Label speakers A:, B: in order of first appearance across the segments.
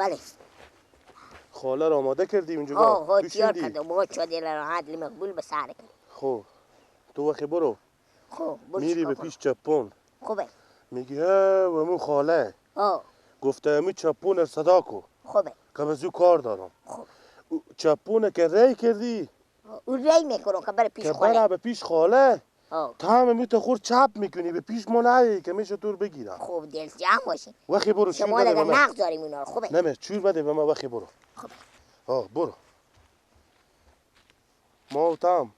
A: بله.
B: خاله را آماده کردی اونجا؟
A: ها تیار کردم باید شد دل راحت مقبول به سر کن.
B: خب تو وقتی برو میری به پیش چپون.
A: خوبه.
B: میگی و امو خاله گفته امی چپون صدا کو.
A: خوبه.
B: که بزو کار دارم.
A: خوب.
B: چپونه که ری کردی
A: او ری میکنم که بره پیش خاله.
B: که بره به پیش خاله تا هم میتو خور چپ میکنی به پیش ما نهی که میشه تور بگیرم.
A: خوب دل جمع باشی.
B: وقتی برو چور
A: بده
B: به من.
A: نقض داریم اونا رو. خوبه.
B: نمیشه چور بده به من. وقتی برو.
A: خوبه.
B: برو. ما و تام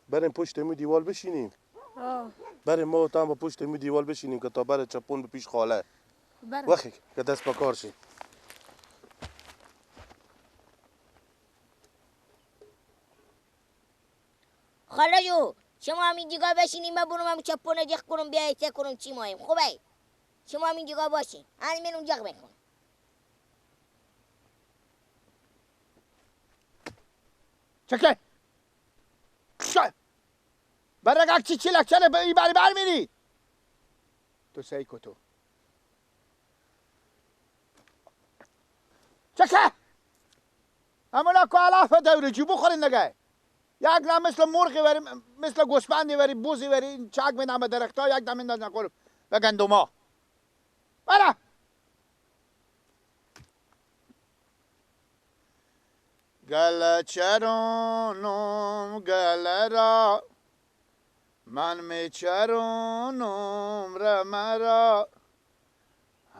B: بریم پشت امو دیوال بشینیم. بریم ما و تام با پشت امو دیوال بشینیم که تا بره چپون به پیش خاله. وقتی که دست پاکار شی.
A: خاله جو شما همین جگاه بشینیم من برم هم چپونه جخ کنم بیایی چه کنم چی مایم. خوبه شما همین جگاه باشین من اون جغ میکنم.
C: چکه برای چی لکچره بر میری تو سعی کتو چکه همونا که علاف دوره جو بخورین نگه یک دم مثل مرغی وری مثل گوسفندی وری بوزی وری چاک میدم به درختا یک دم میندازن خور به گندما برا گل چرونم گل را من میچرونم رمرا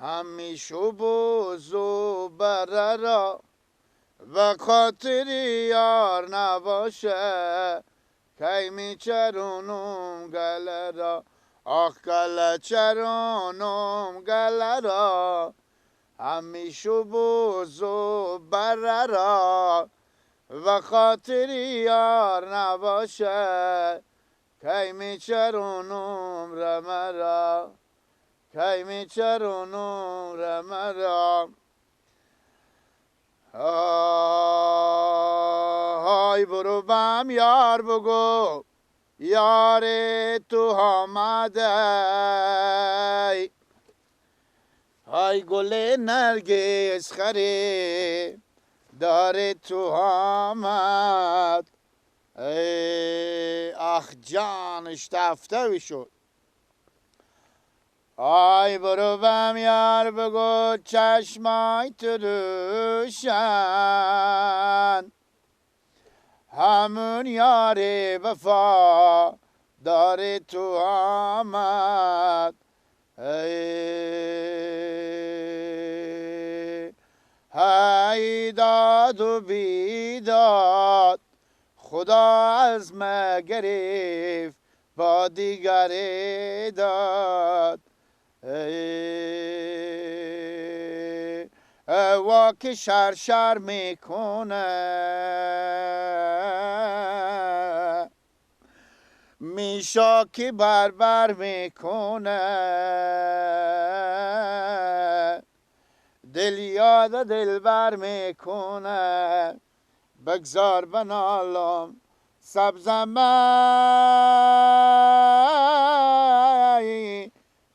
C: همیشو بوزو بره را و خاطر یار نباشه کی میچرونم گل را آخ گل چرونم گل را همیشو بوزو بره را و خاطر یار نباشه کی میچرونم رمرا کی میچرونم رمرا های برو بم یار بگو یار تو آمده های گل نرگس خری دار تو آمد آخ جانش تفته شد آی برو بم یار بگو چشمای تو روشن همون یار وفا داره تو آمد های داد و بیداد خدا از ما گرفت با دیگری داد واک شر میکنه میشا که بر میکنه دل یاد دل بر میکنه بگذار بنالم سبزمه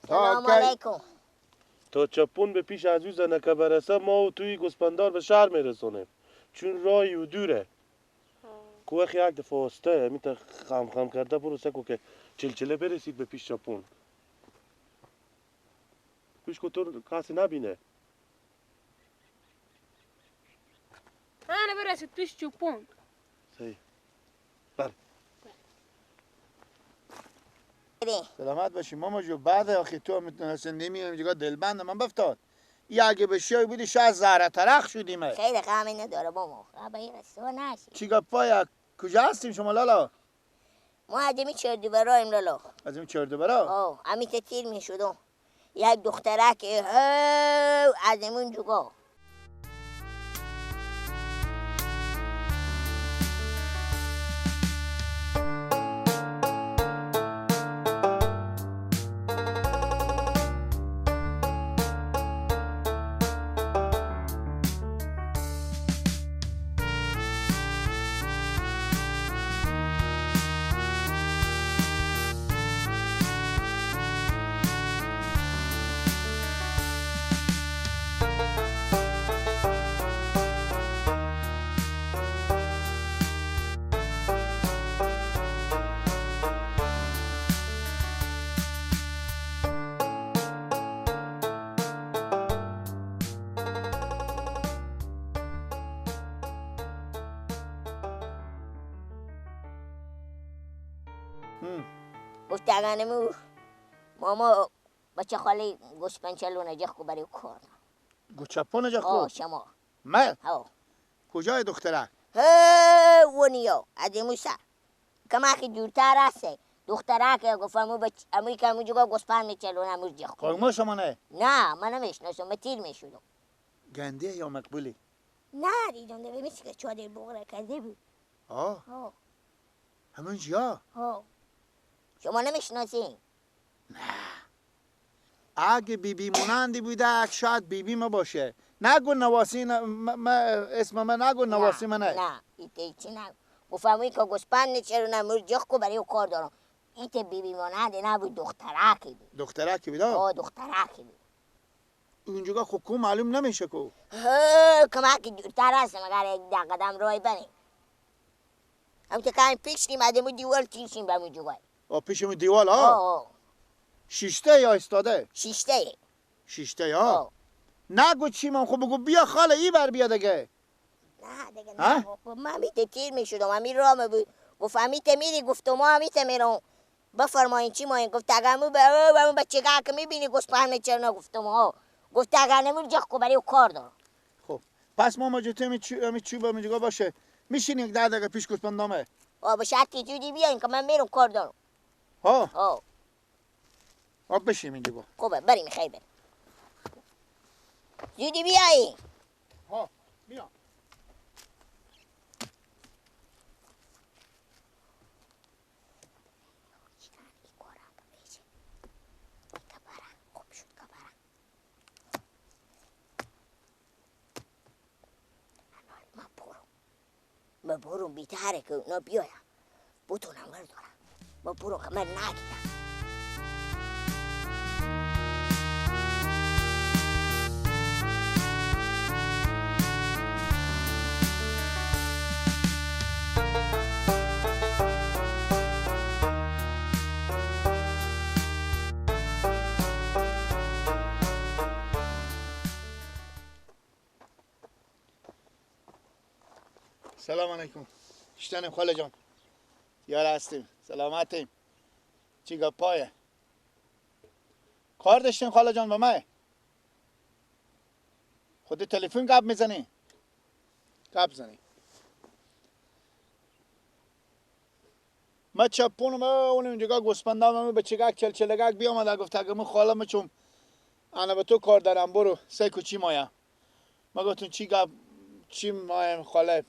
A: سلام علیکم.
B: تا چپون به پیش از او زنه که برسه ما و توی گسپندار به شهر میرسونیم چون راهی و دوره که وقتی یک دفعه هسته میتا خم کرده برو سکو که چلچله برسید به پیش چپون پیش که تو کسی نبینه
D: برسید پیش چپون
B: صحیح بله
C: سلامت باشی ماما جو بعد آخی تو میتونستن نمیام جگاه دلبند من بفتاد ای اگه به شیای بودی شاید زهره ترخ شدیم
A: خیلی غمی نداره بابا به این رسوا نشی
C: چی گپای کجا هستیم شما لالا
A: ما از این چردو برایم لالا
C: از این چرده برا
A: امیت تیر میشدم یک دخترک از این جگاه گفت اگانمو ماما بچه خالی گوش پنچلونه جخ برای کار
C: گوچپون جا
A: آه
C: خوب
A: شما
C: من
A: ها
C: کجای دختره
A: ونیو از موسا کما که دورتر هسته دختره که گفتم اموی که امو جگا گوسپن میچلونه امو جخ
C: خورما شما نه
A: نه من نمیشناسم من تیر میشودم
C: گنده یا مقبولی
A: نه دیدم ده مثل که چادر بغره کرده بود ها
C: همون جا
A: ها شما نمیشناسین
C: اگه بیبی مونندی بوده شاید بیبی ما باشه نگو نواسی اسم من نگو نواسی من
A: نه ایت چی نه گفتم که گوسپند میچلونه امو جخ برای کار دارم ایت بیبی ماننده نبود دختره بود
C: دختره که بیدا
A: دختره بود
C: اونجا خب کو معلوم نمیشه کو
A: کمک دورتر هست مگر یک 10 قدم راه بریم هم که کمی پیش نیمده مو دیوال تیرشیم به مو جوگای
C: پیشمون دیوال ها شیشته یا استاده
A: شیشته
C: شیشته ها نگو چی من خب بگو بیا خاله ای بر بیا دیگه
A: نه دیگه نه من میته تیر میشدم همین راه بود گفت همیته میری گفت ما همیته میرم بفرمایین چی مایین گفت اگر مو به بچه که میبینی گوسپند میچرونه گفتم ها گفت اگر نمور جخ برای کار دارم
C: خب پس ما جوته همی چوب همی جگا باشه میشین یک 10 دقیقه پیش گوسپندامه
A: به شرطی جودی بیاین که من میرم کار دارم
C: ها بشیم این جگا
A: خوبه بریم خیلی بریم زودی بیایی
C: ها بیا
A: ما برو بیتره که اونا بیایم بتونم بردارم ما برو که من نگیدم
C: سلام علیکم شتنم خاله جان یار هستیم سلامتیم چی گپایه کار داشتیم خاله جان با من خود تلفن گپ میزنی گپ زنی ما چپونم اونم جگا گوسپندام به چگاک چلچلگاک بیامد گفت اگه من خاله مچم انا به تو کار دارم برو سیکو چی مایا ما گفتم چی گپ چی مایم خاله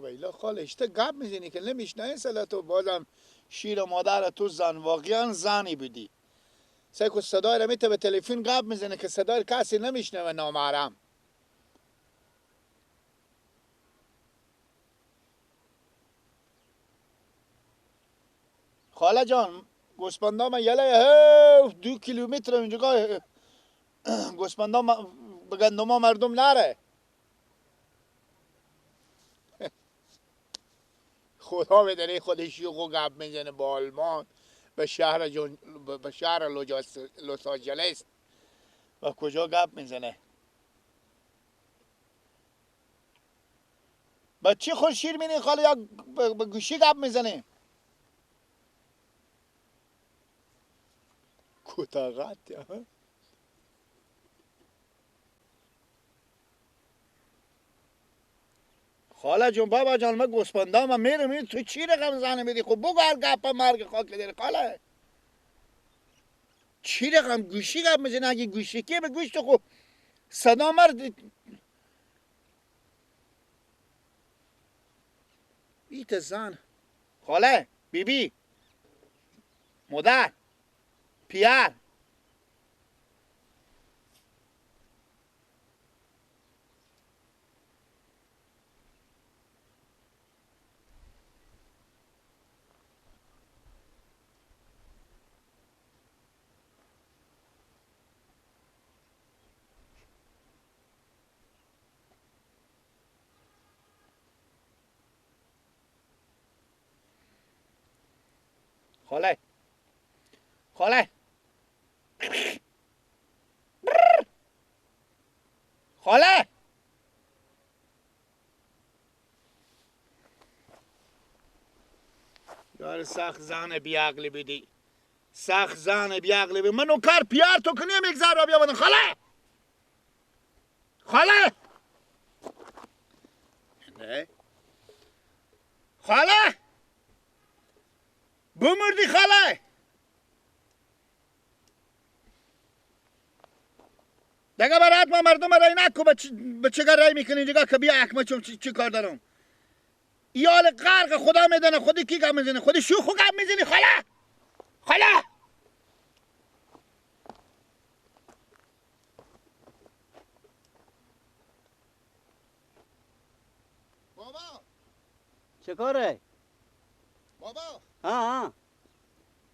C: ویلا خاله اشته گپ میزنی که نمیشنه سلا تو بازم شیر مادر تو زن واقعا زنی بودی سیکو صدای رو میته به تلفن گپ میزنه که صدای کسی نمیشنه و نامحرم خاله جان گوسپندام یله 2 کیلومتر اونجا گوسپندام به گندما مردم نره خدا بدنه خودش یو گپ میزنه با آلمان به شهر لس آنجلس و کجا گپ میزنه با چی خود شیر مینی خاله یا به گوشی گپ میزنه کتاقت خاله جون بابا جان ما گوسپندام میرم تو چی رقم زنه میدی خب بگو هر گپ مرگ خاک داره خاله چی رقم گوشی گپ میزنه اگه گوشی که به گوش تو خب صدا مرد ایت زن خاله بیبی مادر پیر خاله خاله خاله بر سخت زن بیعقلی بدی سخت زن بیعقلی بدی منو کار پیار تو کنیم یک زر را بیا بدن خاله خاله نه خاله بمردی خاله دیگه برات ما مردم رای نکو به چه رای میکنی دیگه که بیا احمد چی کار دارم ایال غرق خدا میدونه خودی کی گپ میزنه خودی شوخو گپ میزنی خاله خاله بابا
D: چه کاره؟
C: بابا
D: ها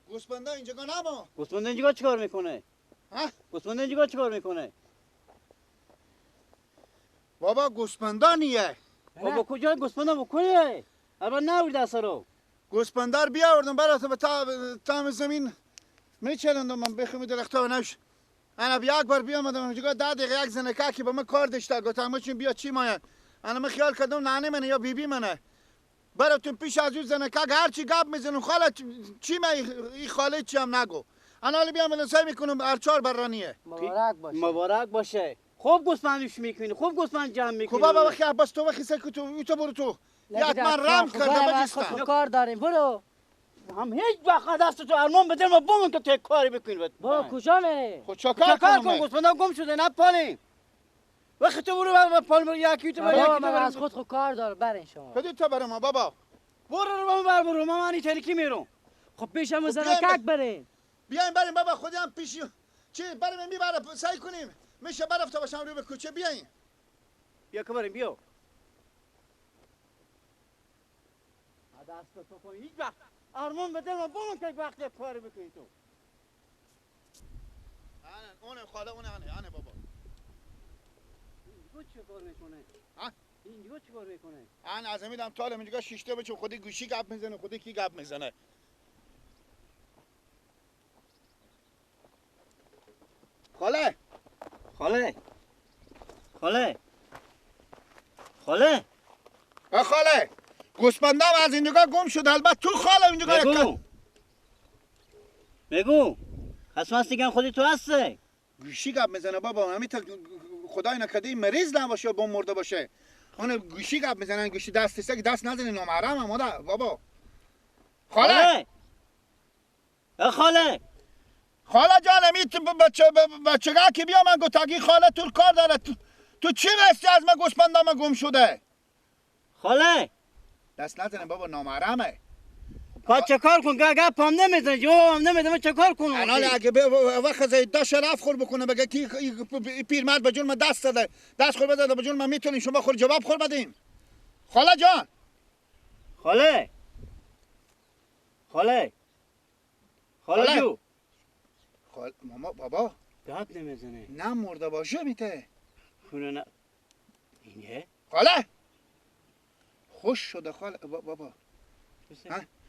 C: گوسفندا اینجا نما
D: گوسفند اینجا چی کار میکنه؟
C: ها
D: گوسفند اینجا چی کار میکنه؟
C: بابا گوسفندا نیه
D: بابا کجا گوسفند بکنه؟ الان نورد دست رو
C: گوسفندار بیاوردم برات به تام زمین میچرندم من بخوام درختا و نش انا بیا یک بار بیامدم اینجا 10 دقیقه یک زنکا که به من کار داشته گفتم چون بیا چی مایا انا من خیال کردم نانه منه یا بیبی منه براتون پیش از اون زنکا هر چی گپ میزنم خاله چی ما این خاله چی هم نگو انا حالا بیام سعی میکنم ارچار برانیه
D: مبارک باشه مبارک باشه خوب گوسفندش میکنی خوب گوسفند جمع میکنی
C: خب بابا وقتی بس تو وقتی تو برو تو یک من رم کرده بجستم
D: کار داریم برو هم هیچ وقت دست تو ارمان بده ما بمون که تو کاری بکنی بابا کجا میری
C: خود چکار
D: کن گوسفندا گم شده نه پالیم وقتی تو برو پال برو یکی تو برو من از خود کار دارم برین شما
C: کدی تو برو ما بابا
D: برو ما من تلکی میرم خب پیشم زنکک برین
C: بیاین بریم بابا خودم پیشی چی بریم میبره سعی کنیم میشه برفته باشم روی به کوچه بیاین
D: بیا که بریم بیا دست تو کنی هیچ وقت ارمان بده ما بمون که وقت کاری بکنی تو
C: اون خاله اونه بابا
D: اینجا چه کار میکنه؟
C: ها؟
D: اینجا چه کار میکنه؟
C: انا از میدم طالب اینجا شیشته بچم خودی گوشی گپ میزنه خودی کی گپ میزنه خاله
D: خاله
C: خاله گوسفندام از اینجا گم شد البته تو خاله اینجا
D: بگو هستم خودی تو هسته
C: گوشی گپ میزنه بابا همین تا خدای نکرده مریض نباشه با مرده باشه اون گوشی گپ میزنن گوشی دست است که دست نزنی نامحرم هم مادر بابا خاله خاله جان میت بچگاه که بیا من گفتگی خاله تو کار داره تو چی رستی از من گوسفندام گم شده
D: خاله
C: دست نزنه بابا نامحرمه
D: پس چه کار کن گپ هم نمیزنه جواب هم نمیده من چه کار کنم
C: الان اگه وقت زیدا شرف خور بکنه بگه کی پیرمرد به جون من دست داده دست خور بده به جون من میتونین شما خود جواب خور بدین خاله جان
D: خاله جو
C: ماما بابا
D: گپ نمیزنه
C: نه مرده باشه میته
D: خونه نه اینه
C: خاله خوش شده خاله بابا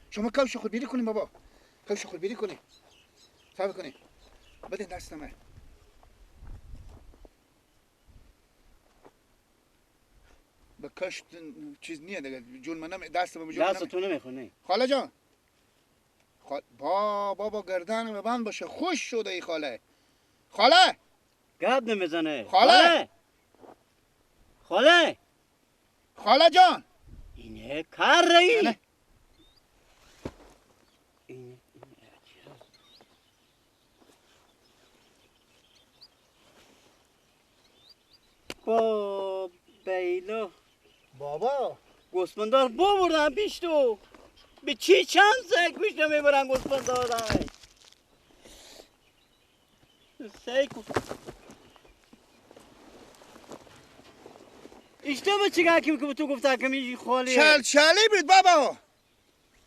C: شما کوش خود بیری کنیم بابا کوش خود بیری کنیم صبر کنیم بدین دستمه به کشت چیز نیه دیگه جون من دستم به جون
D: دست تو نمیخونه
C: خاله جان بابا گردن به بند باشه خوش شده ای خاله
D: گپ نمیزنه
C: خاله جان
D: اینه کار رایی با بیلو
C: بابا
D: گوسفندار بردن پیش تو به چی چند سگ پیش نمیبرن گوسفندار سگ اشتباه چیکار که تو گفته که میگی خالی
C: چلی بود بابا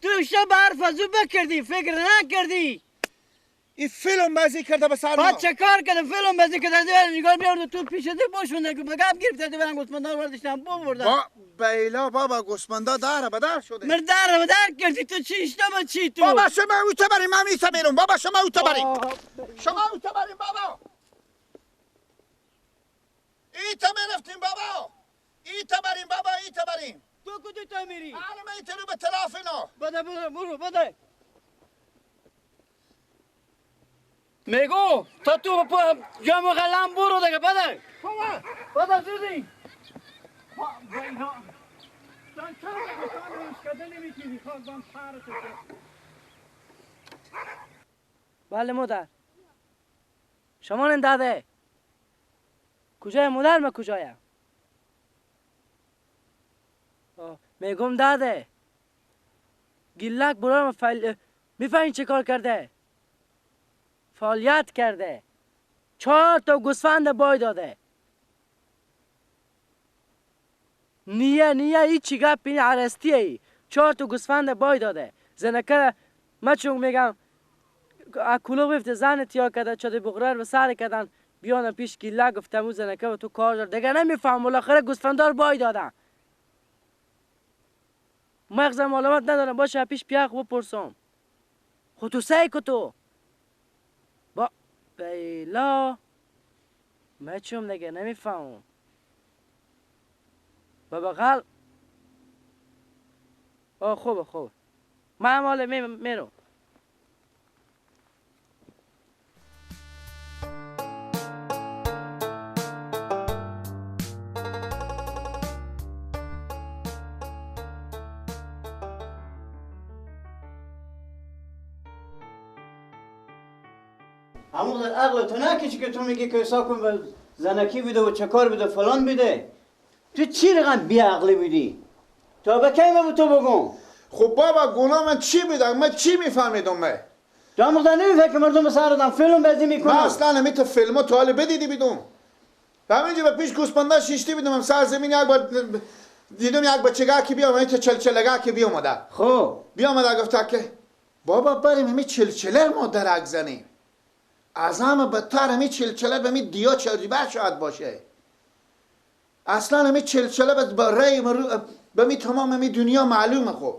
D: تو اشتباه حرف از او بکردی فکر نکردی
C: این فیلم بازی کرده به سر ما
D: چه کار کرده فیلم بازی کرده نگار بیارد تو پیش دی باشونده که بگم گرفته برن گوسفندار بردشتن بردن
C: بیلا بابا گوسفندا داره بدر شده
D: مردار بدر کردی تو چی اشتباه چی تو
C: بابا شما اوتا بریم من میسا بیرون بابا شما اوتا بریم بابا ایتا میرفتیم بابا ایتا بریم
D: تو کجا تا میری؟
C: الان من ایتا رو به طرف اینا
D: بعد برو بده. میگو تا تو جامو قلم برو دیگه بده. بده زودی. بله مادر. شما داده. کجای مادر ما کجایم؟ میگم داده. گیلک برای ما میفهمی چه کار کرده؟ فعالیت کرده. 4 تا گوسفند بای داده. نیه هیچی گپ این عرستیه ای. 4 تا گوسفند بای داده. زنکر ما چون میگم کلو بفته زن تیا کرده چاده بغرار و سر کردن بیان پیش گیلک گفتم او زنکر و تو کار دار دیگه نمیفهم بالاخره گوسفندار بای دادن. مغزم معلومات ندارم باشه پیش پیاخ بپرسم. خود تو سعی که تو با بیلا من چوم دیگه نمیفهمم. با بغل خوبه من مال میرم.
E: همون در عقل تو نکشی که تو میگی که حساب کن و زنکی بیده و چه کار بیده فلان بیده. تو چی رقم بی عقلی بیدی؟ تا به کی من تو بگم؟
C: خب بابا گناه من چی بیدم؟ من چی میفهمیدم من؟
E: تو هم مقدر نمیفهم که مردم سر دادم فیلم بازی میکنم.
C: من اصلا همیت فیلمو تا حالا بدیدی بیدم. همینجا به پیش گوسپنده شیشتی بیدم هم سرزمین یک بار دیدم یک بچگاه که بیام همیت چلچلگاه که بیامده.
E: خب
C: بیامده گفته که بابا بریم همی چلچلر ما درک زنیم. از همه بدتر همی چلچله به همی دیا چردیبر شاید باشه. اصلا همی چلچله به رای به همی تمام همی دنیا معلومه. خب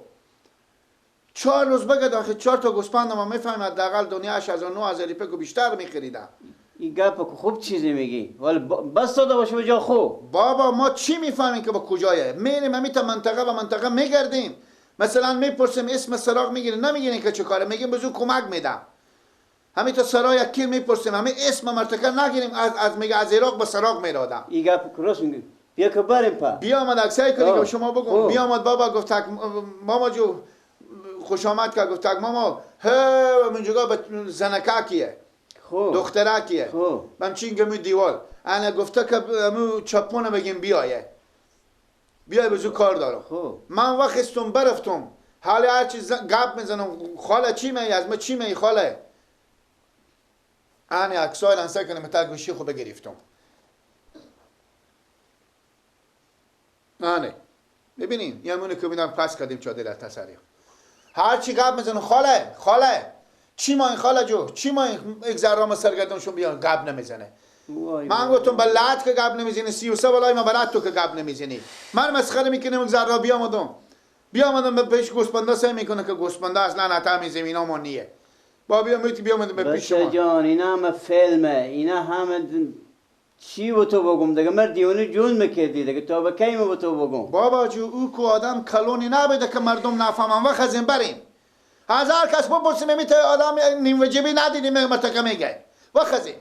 C: 4 روز بگه داخل 4 تا گوسپند ما میفهمیم حداقل دنیا 8,000 9,000 روپیه بیشتر میخریدم.
E: این گپ که خوب چیزی میگی ولی بس داده باشه به جا خوب.
C: بابا ما چی میفهمیم که با کجایه؟ میریم همی تا منطقه و منطقه میگردیم. مثلا میپرسیم اسم سراغ میگیریم نمیگیریم که چه کاره میگیم بزو کمک میدم. همین تا سرای کیل میپرسیم همین اسم مرتکه نگیریم از میگه از عراق به سراغ میرادم.
E: این گپ درست میگی. بیا که بریم پا.
C: بیا آمد اکسای کنی که شما بگم. بیا آمد بابا گفت ماما جو خوش آمد که گفت ماما من جگا به زنکا کیه.
E: خوب.
C: دختره کیه.
E: خوب.
C: من چینگمی دیوال. انا گفته که امو چپونه بگیم بیایه. بیای بزو کار دارم.
E: خوب.
C: من وقت استم برفتم. حالا هر چیز گپ میزنم خاله چی می از ما چی می خاله. انا اکسای لنسا کنم تا گوشی خوب گرفتم. نه ببینین یمونه که میدم پس کردیم چادر تسریع. هر چی گپ میزنم خاله چی ما این خاله جو چی ما این اگزرام سرگردونشون بیان گپ نمیزنه. من گفتم بلعت که گپ نمیزنی 33 بالای ما بلعت تو که گپ نمیزنی. من مسخره میکنم اگزرا بیامدم به پیش گوسپنده سعی میکنه که گوسپنده اصلا نتامی زمینا ما نیه. با بیامدم به پیش شما.
E: بچه جان اینا همه فیلمه اینا همه چی با تو بگم دیگه مرد دیونه جون میکردی دیگه تا به کی با تو بگم.
C: بابا جو او که آدم کلونی نبیده که مردم نفهمن وقت از این بریم. هزار کس بپرسیم میته آدم نیم وجبی ندیدیم مرتکه میگه وقت از این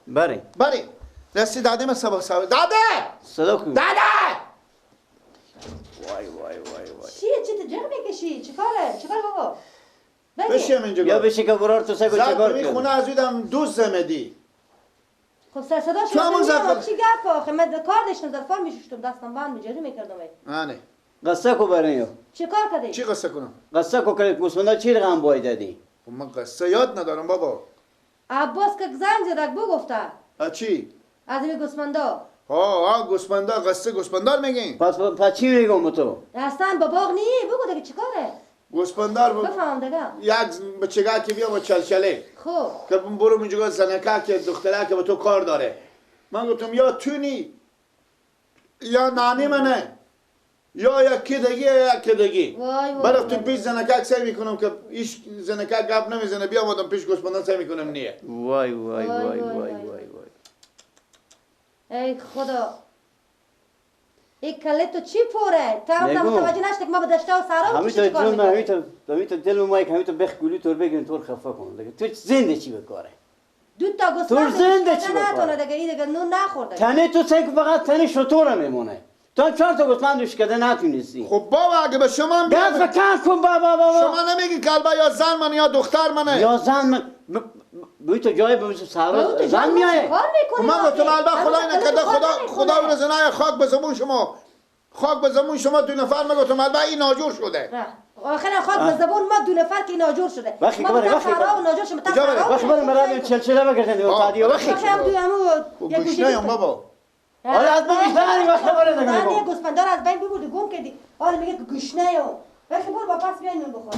C: بریم دستی دادیم سبا داده
E: صدا کن
C: داده
E: وای
F: چیه چی تجربه میکشی چیکاره بابا
C: بشیم اینجا
E: یا بشی که برار تو سگو چگار
C: زد خونه از ویدم دوست زمدی
F: خب سر صدا
C: تو همون زد
F: چی گپ آخه من کار داشتم در فال میشستم دستم بند مجری میکردم
C: آنه
E: قصه کو برایو
F: چی کار کردی
C: چی قصه کنم
E: قصه کو که گوسفندا چی رقم بای دادی
C: من قصه یاد ندارم بابا
F: عباس که زنگ زدک بو گفته
C: چی
F: از این گوسفندا
C: گوسفندا قصه گوسفندار میگین
E: پس چی میگم تو
F: اصلا با باغ نی بگو دیگه چیکاره
C: گوسفندار
F: بفهم دیگه
C: یک بچگاه که بیا با چلچله
F: خب
C: که برو منجا زنکه که دختره که با تو کار داره من گفتم یا تونی یا نانی منه یا یکی دگی برفتیم پیش زنکه سعی میکنم که ایش زنکه گپ نمیزنه بیا آمدم پیش گوسفندان سعی میکنم نیه
E: وای
F: ای خدا این کله تو چی پوره؟ تا هم
E: نگو.
F: متوجه نشده که ما به دشته و سارا و
E: همین
F: چی
E: تو
F: کار
E: جون
F: میکنی؟
E: همین تو دل ما که همین تو بخگولی تو بگیرن تو خفه کن دیگه تو زنده چی بکاره
F: دو تا گوسفند
E: زنده چی
F: نتونه
E: بکنه؟
F: دیگه این دیگه نون نخورده.
E: تنه تو سنگ فقط تنه شطوره میمونه تو 4 تا گوسفند شکده نتونستی
C: خب بابا اگه به شما هم
E: گز
C: بیاد
E: بکن کن بابا
C: شما نمیگی کلبه یا زن من یا دختر منه
E: یا زن من بوی تو جای به سهرا زن میایه
F: کار
C: خب
F: میکنی؟
C: من گفتم البته خدای نکرده خدا اون زنای خاک به زبون شما خاک به زبون شما 2 نفر میگفتم البته این ناجور شده
F: آخر خاک به زبون ما 2 نفر که ناجور شده.
E: وقتی
F: ما
E: بره،
F: تا
E: وقتی
F: سارا و
E: بره.
F: ناجور شما تا
C: کجا بره؟
F: سارا.
E: وقتی برم برای چلچله بگردن و تادیو وقتی
F: آخر هم دوی همو یک گوشه
C: گوشنه بابا
E: حالا از من بیشتر وقت بره دیگه
F: من
E: نگو.
F: یه گوسفندار از بین ببرد گم کردی. حالا میگه گوشنه و وقتی برو با پس بیاین نون بخور.